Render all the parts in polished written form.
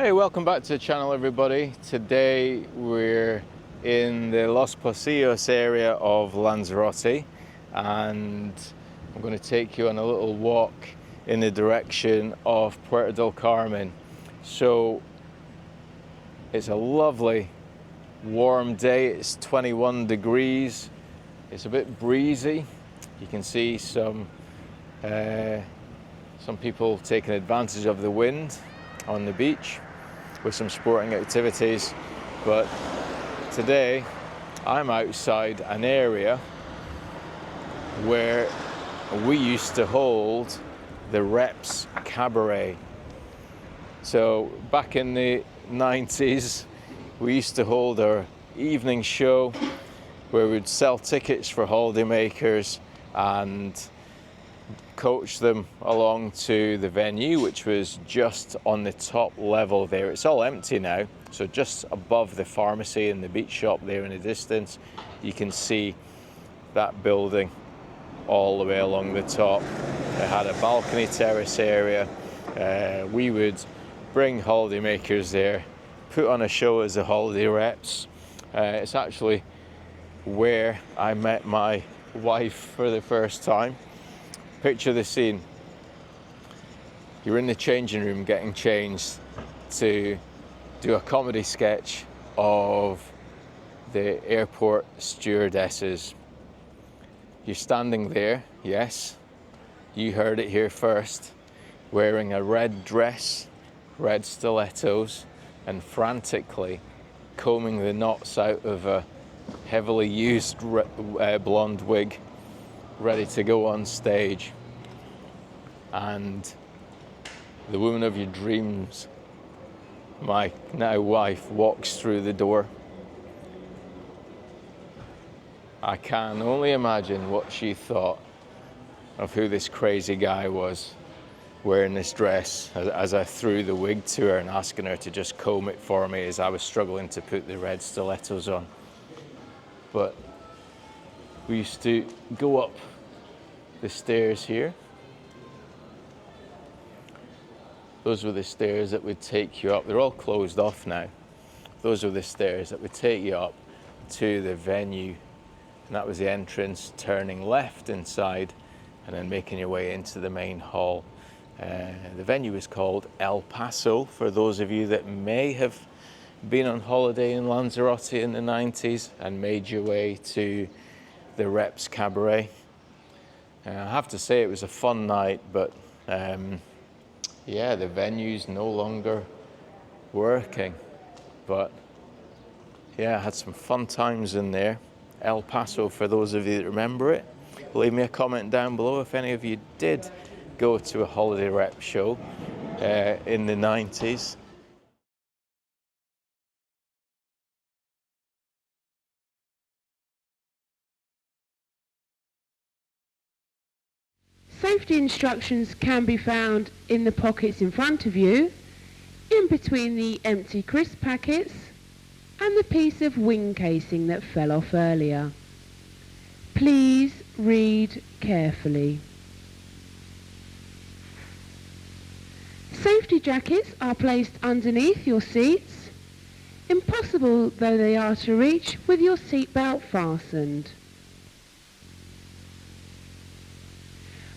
Hey, welcome back to the channel, everybody. Today we're in the Los Pasillos area of Lanzarote, and I'm going to take you on a little walk in the direction of Puerto del Carmen. So it's a lovely warm day. It's 21 degrees. It's a bit breezy. You can see some people taking advantage of the wind on the beach with some sporting activities, but today I'm outside an area where we used to hold the Reps Cabaret. So back in the 90s we used to hold our evening show where we'd sell tickets for holidaymakers and coach them along to the venue, which was just on the top level there. It's all empty now, so just above the pharmacy and the beach shop there in the distance, you can see that building all the way along the top. It had a balcony terrace area. We would bring holidaymakers there, put on a show as the Holiday Reps. It's actually where I met my wife for the first time. Picture the scene. You're in the changing room getting changed to do a comedy sketch of the airport stewardesses. You're standing there, yes, you heard it here first, wearing a red dress, red stilettos, and frantically combing the knots out of a heavily used blonde wig, ready to go on stage. And the woman of your dreams, my now wife, walks through the door. I can only imagine what she thought of who this crazy guy was wearing this dress as I threw the wig to her and asking her to just comb it for me as I was struggling to put the red stilettos on. But we used to go up the stairs here. Those were the stairs that would take you up. They're all closed off now. Those were the stairs that would take you up to the venue. And that was the entrance, turning left inside and then making your way into the main hall. The venue is called El Paso, for those of you that may have been on holiday in Lanzarote in the 90s and made your way to the Reps Cabaret. I have to say it was a fun night, but yeah, the venue's no longer working. But yeah, I had some fun times in there. El Paso, for those of you that remember it. Leave me a comment down below if any of you did go to a holiday rep show in the 90s. Safety instructions can be found in the pockets in front of you, in between the empty crisp packets and the piece of wing casing that fell off earlier. Please read carefully. Safety jackets are placed underneath your seats, impossible though they are to reach with your seatbelt fastened.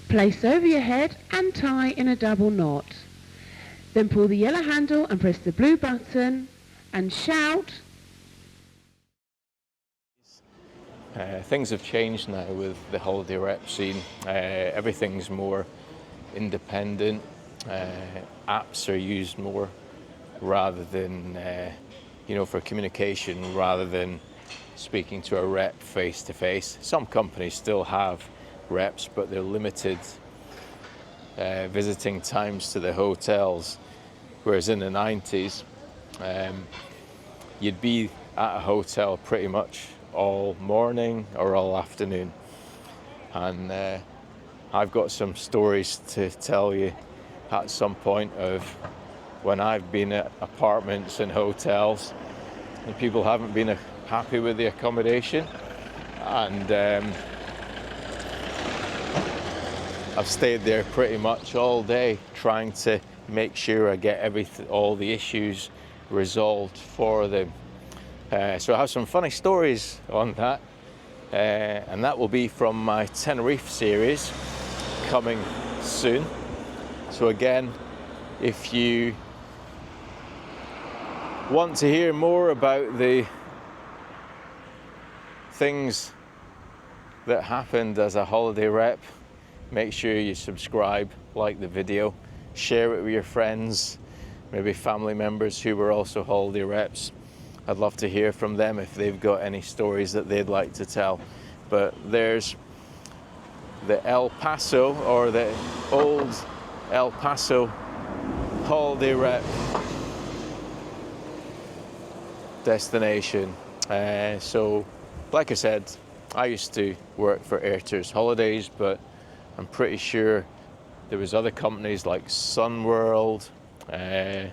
Place over your head and tie in a double knot. Then pull the yellow handle and press the blue button and shout. Things have changed now with the holiday rep scene. Everything's more independent. Apps are used more rather than, for communication, rather than speaking to a rep face to face. Some companies still have reps, but they're limited visiting times to the hotels, whereas in the 90s you'd be at a hotel pretty much all morning or all afternoon. And I've got some stories to tell you at some point of when I've been at apartments and hotels and people haven't been happy with the accommodation, and I've stayed there pretty much all day trying to make sure I get all the issues resolved for them. So I have some funny stories on that, and that will be from my Tenerife series coming soon. So again, if you want to hear more about the things that happened as a holiday rep, make sure you subscribe, like the video, share it with your friends, maybe family members who were also holiday reps. I'd love to hear from them if they've got any stories that they'd like to tell. But there's the El Paso, or the old El Paso holiday rep destination. So like I said, I used to work for Airtours Holidays, but I'm pretty sure there was other companies like Sunworld, and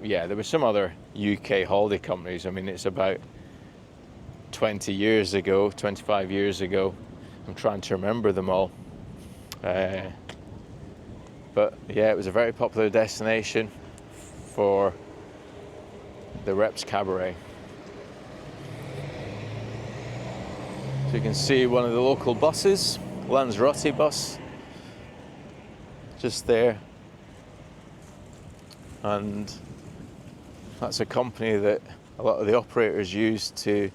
yeah, there were some other UK holiday companies. I mean, it's about 20 years ago, 25 years ago. I'm trying to remember them all. But yeah, it was a very popular destination for the Reps Cabaret. So you can see one of the local buses, Lanzarote bus, just there. And that's a company that a lot of the operators use to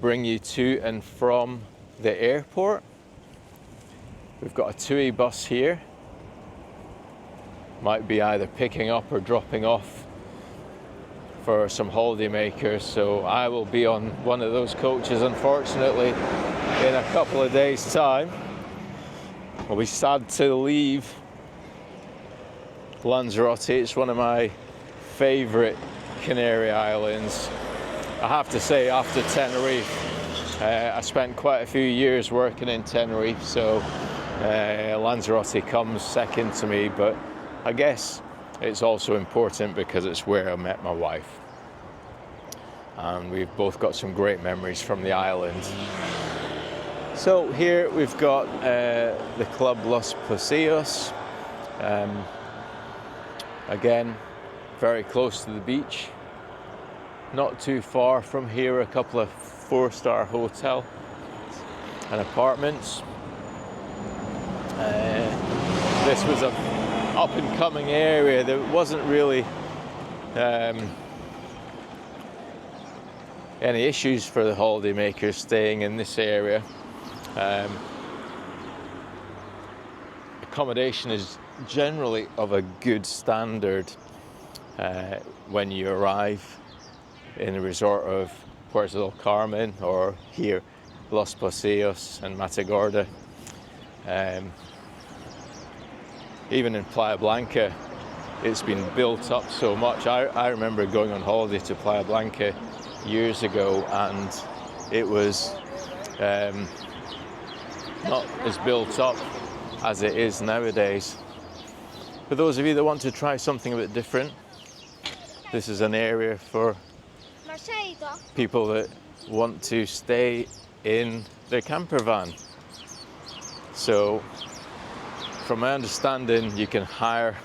bring you to and from the airport. We've got a TUI bus here. Might be either picking up or dropping off for some holidaymakers, so I will be on one of those coaches, unfortunately, in a couple of days' time. I'll be sad to leave Lanzarote. It's one of my favourite Canary Islands. I have to say, after Tenerife, I spent quite a few years working in Tenerife, so Lanzarote comes second to me, but I guess it's also important because it's where I met my wife. And we've both got some great memories from the island. So here we've got the Club Los Paseos. Again, very close to the beach. Not too far from here, a couple of 4-star hotel and apartments. This was a up and coming area. There wasn't really any issues for the holidaymakers staying in this area. Accommodation is generally of a good standard when you arrive in a resort of Puerto del Carmen, or here Los Paseos and Matagorda. Even in Playa Blanca, it's been built up so much. I remember going on holiday to Playa Blanca years ago, and it was not as built up as it is nowadays. For those of you that want to try something a bit different, this is an area for people that want to stay in their camper van. So from my understanding, you can hire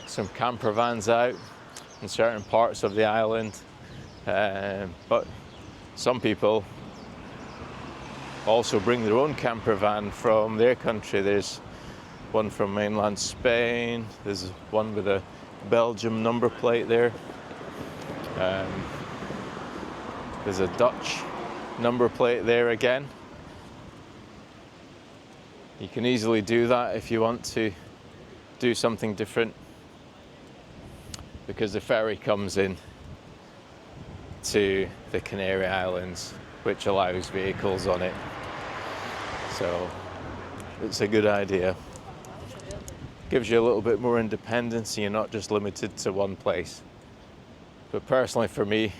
some camper vans out in certain parts of the island, but some people also bring their own camper van from their country. There's one from mainland Spain, there's one with a Belgium number plate there, there's a Dutch number plate there again. You can easily do that if you want to do something different, because the ferry comes in to the Canary Islands, which allows vehicles on it. So it's a good idea. Gives you a little bit more independence, and you're not just limited to one place. But personally for me,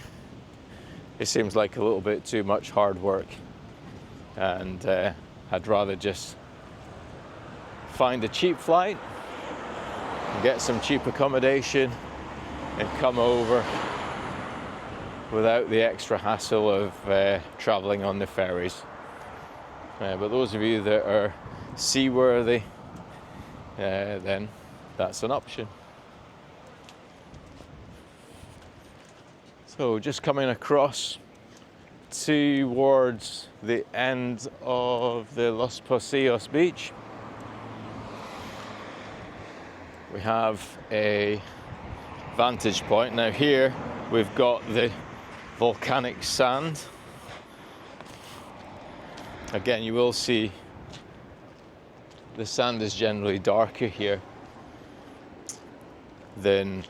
it seems like a little bit too much hard work, and I'd rather just find a cheap flight, get some cheap accommodation, and come over without the extra hassle of traveling on the ferries. But those of you that are seaworthy, then that's an option. So just coming across towards the end of the Los Paseos beach, we have a vantage point. Now here we've got the volcanic sand. Again, you will see the sand is generally darker here than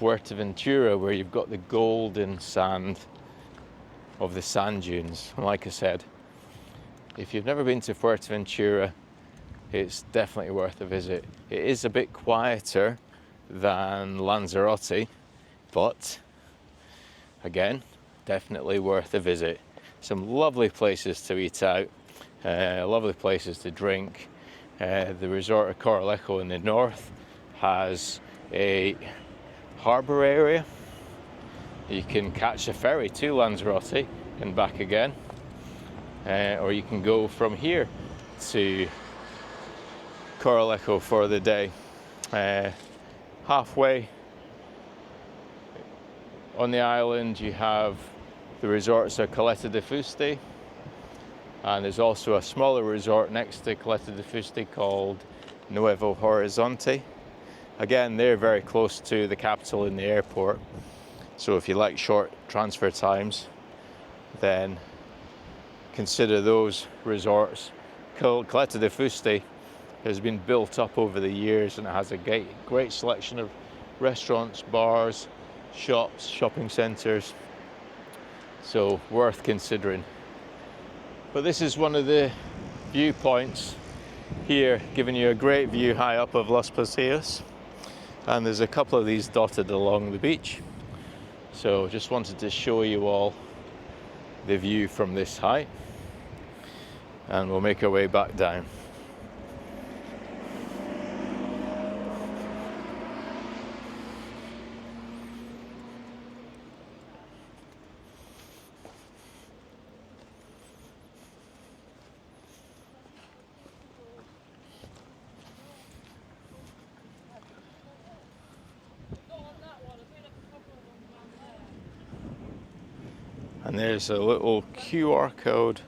Fuerteventura, where you've got the golden sand of the sand dunes. Like I said, if you've never been to Fuerteventura, it's definitely worth a visit. It is a bit quieter than Lanzarote, but again, definitely worth a visit. Some lovely places to eat out, lovely places to drink. The resort of Coralejo in the north has a harbour area. You can catch a ferry to Lanzarote and back again, or you can go from here to Coralejo for the day. Halfway on the island you have the resorts of Caleta de Fuste, and there's also a smaller resort next to Caleta de Fuste called Nuevo Horizonte. Again, they're very close to the capital in the airport, so if you like short transfer times, then consider those resorts. Caleta de Fuste has been built up over the years, and it has a great selection of restaurants, bars, shops, shopping centres, so worth considering. But this is one of the viewpoints here, giving you a great view high up of Los Paseos, and there's a couple of these dotted along the beach, so just wanted to show you all the view from this height, and we'll make our way back down. And there's a little QR code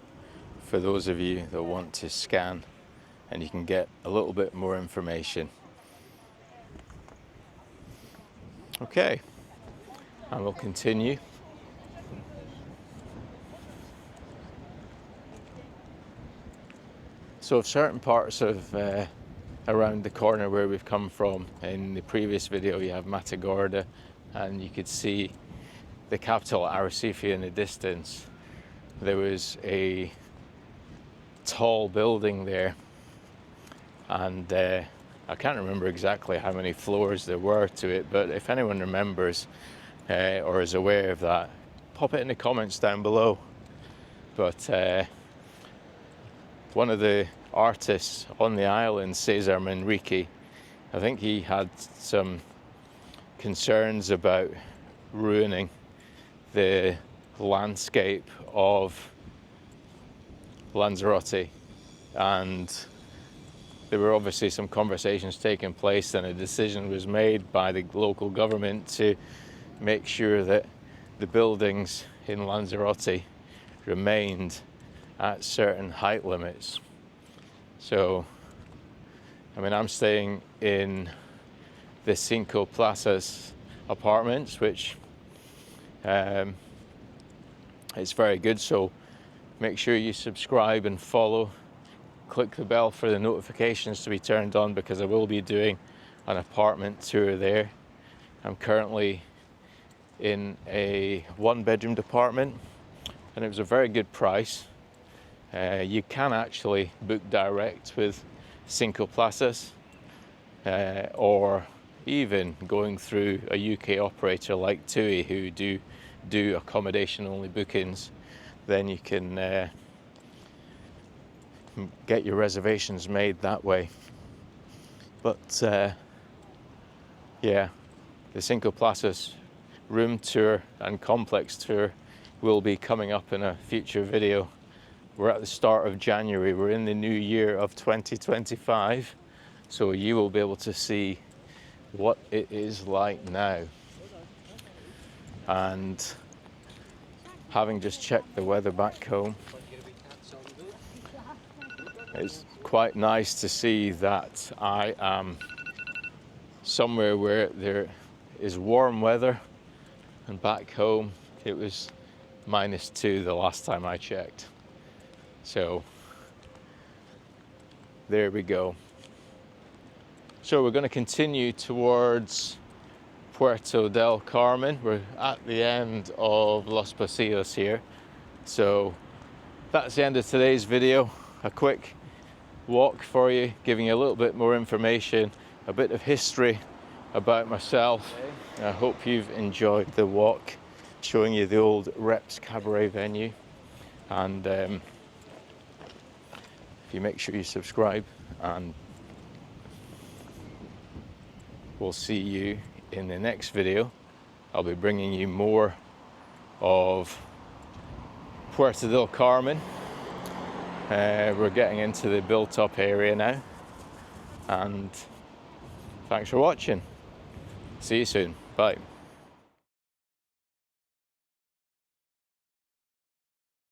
for those of you that want to scan, and you can get a little bit more information. Okay, and we'll continue. So certain parts of around the corner where we've come from, in the previous video you have Matagorda, and you could see the capital Arrecife in the distance. There was a tall building there, and I can't remember exactly how many floors there were to it, but if anyone remembers or is aware of that, pop it in the comments down below. But one of the artists on the island, Cesar Manrique, I think he had some concerns about ruining the landscape of Lanzarote, and there were obviously some conversations taking place, and a decision was made by the local government to make sure that the buildings in Lanzarote remained at certain height limits. So, I mean, I'm staying in the Cinco Plazas apartments, which it's very good, so make sure you subscribe and follow. Click the bell for the notifications to be turned on, because I will be doing an apartment tour there. I'm currently in a one-bedroom apartment, and it was a very good price. You can actually book direct with Cinco Plazas, or even going through a UK operator like TUI, who do accommodation only bookings. Then you can get your reservations made that way. But yeah, the Cinco Plazas room tour and complex tour will be coming up in a future video. We're at the start of January, we're in the new year of 2025, so you will be able to see what it is like now. And having just checked the weather back home, it's quite nice to see that I am somewhere where there is warm weather, and back home it was -2 the last time I checked. So there we go. So we're going to continue towards Puerto del Carmen. We're at the end of Los Pasillos here. So that's the end of today's video. A quick walk for you, giving you a little bit more information, a bit of history about myself. I hope you've enjoyed the walk, showing you the old Reps Cabaret venue. And if you make sure you subscribe, and we'll see you in the next video. I'll be bringing you more of Puerto del Carmen. We're getting into the built-up area now, and thanks for watching. See you soon. Bye.